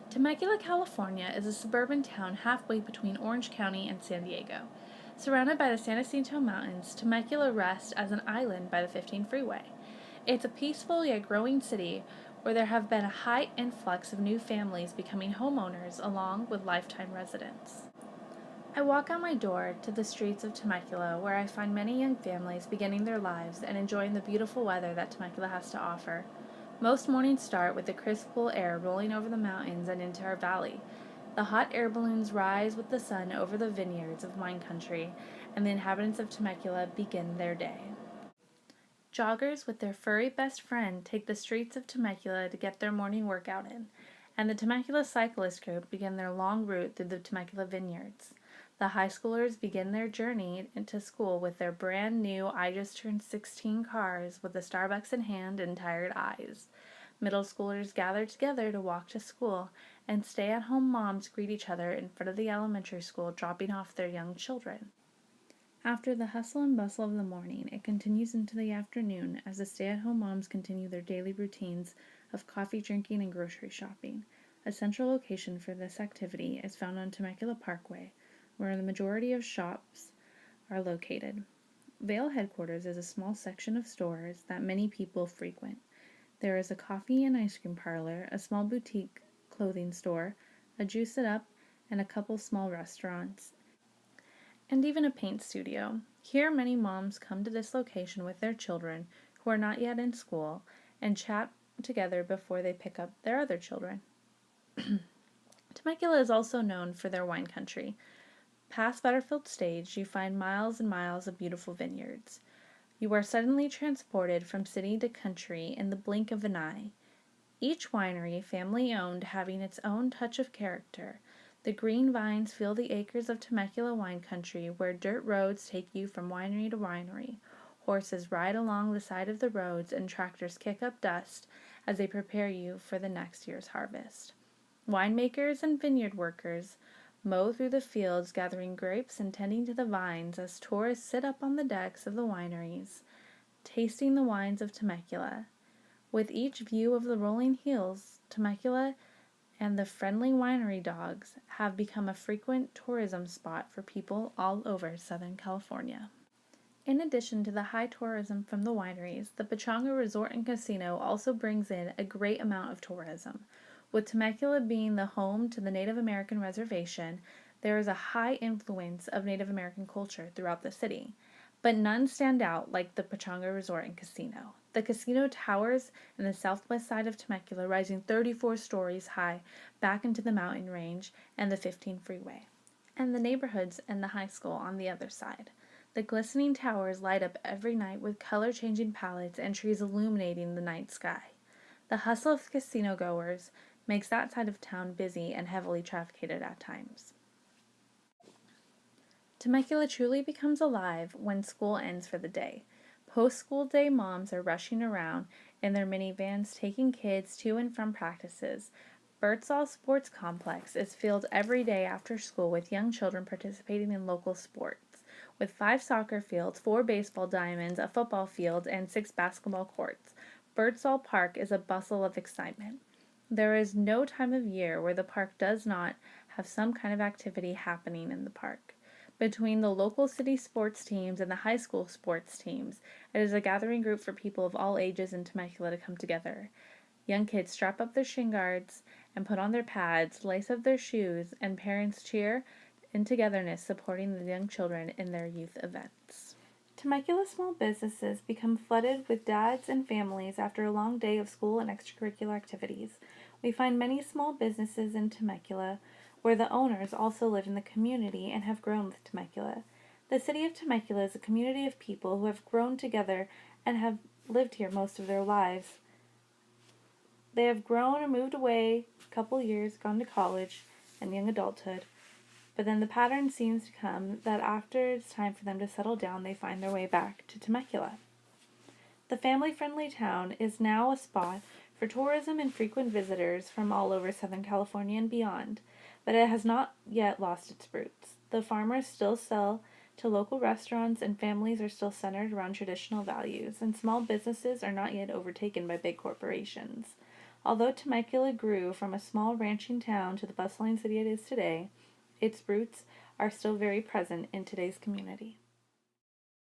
Temecula, California is a suburban town halfway between Orange County and San Diego. Surrounded by the San Jacinto Mountains, Temecula rests as an island by the 15 freeway. It's a peaceful yet growing city where there have been a high influx of new families becoming homeowners along with lifetime residents. I walk out my door to the streets of Temecula where I find many young families beginning their lives and enjoying the beautiful weather that Temecula has to offer. Most mornings start with the crisp, cool air rolling over the mountains and into our valley. The hot air balloons rise with the sun over the vineyards of wine country, and the inhabitants of Temecula begin their day. Joggers with their furry best friend take the streets of Temecula to get their morning workout in, and the Temecula Cyclist Group begin their long route through the Temecula vineyards. The high schoolers begin their journey into school with their brand new I just turned 16 cars with a Starbucks in hand and tired eyes. Middle schoolers gather together to walk to school, and stay at home moms greet each other in front of the elementary school dropping off their young children. After the hustle and bustle of the morning, it continues into the afternoon as the stay at home moms continue their daily routines of coffee drinking and grocery shopping. A central location for this activity is found on Temecula Parkway, where the majority of shops are located. Vale headquarters is a small section of stores that many people frequent. There is a coffee and ice cream parlor, a small boutique clothing store, a Juice It Up, and a couple small restaurants, and even a paint studio. Here, many moms come to this location with their children who are not yet in school and chat together before they pick up their other children. Temecula is also known for their wine country. Past Butterfield Stage, you find miles and miles of beautiful vineyards. You are suddenly transported from city to country in the blink of an eye. Each winery, family-owned, having its own touch of character. The green vines fill the acres of Temecula wine country where dirt roads take you from winery to winery. Horses ride along the side of the roads and tractors kick up dust as they prepare you for the next year's harvest. Winemakers and vineyard workers mow through the fields gathering grapes and tending to the vines as tourists sit up on the decks of the wineries, tasting the wines of Temecula. With each view of the rolling hills, Temecula and the friendly winery dogs have become a frequent tourism spot for people all over Southern California. In addition to the high tourism from the wineries, the Pechanga Resort and Casino also brings in a great amount of tourism. With Temecula being the home to the Native American reservation, there is a high influence of Native American culture throughout the city, but none stand out like the Pechanga Resort and Casino. The casino towers in the southwest side of Temecula, rising 34 stories high back into the mountain range and the 15 freeway, and the neighborhoods and the high school on the other side. The glistening towers light up every night with color-changing palettes and trees illuminating the night sky. The hustle of casino goers makes that side of town busy and heavily trafficked at times. Temecula truly becomes alive when school ends for the day. Post-school day moms are rushing around in their minivans taking kids to and from practices. Birdsall Sports Complex is filled every day after school with young children participating in local sports, with 5 soccer fields, 4 baseball diamonds, a football field, and 6 basketball courts. Birdsall Park is a bustle of excitement. There is no time of year where the park does not have some kind of activity happening in the park. Between the local city sports teams and the high school sports teams, it is a gathering group for people of all ages in Temecula to come together. Young kids strap up their shin guards and put on their pads, lace up their shoes, and parents cheer in togetherness supporting the young children in their youth events. Temecula small businesses become flooded with dads and families after a long day of school and extracurricular activities. We find many small businesses in Temecula where the owners also live in the community and have grown with Temecula. The city of Temecula is a community of people who have grown together and have lived here most of their lives. They have grown and moved away a couple years, gone to college and young adulthood, but then the pattern seems to come that after it's time for them to settle down, they find their way back to Temecula. The family-friendly town is now a spot for tourism and frequent visitors from all over Southern California and beyond, but it has not yet lost its roots. The farmers still sell to local restaurants and families are still centered around traditional values, and small businesses are not yet overtaken by big corporations. Although Temecula grew from a small ranching town to the bustling city it is today, its roots are still very present in today's community.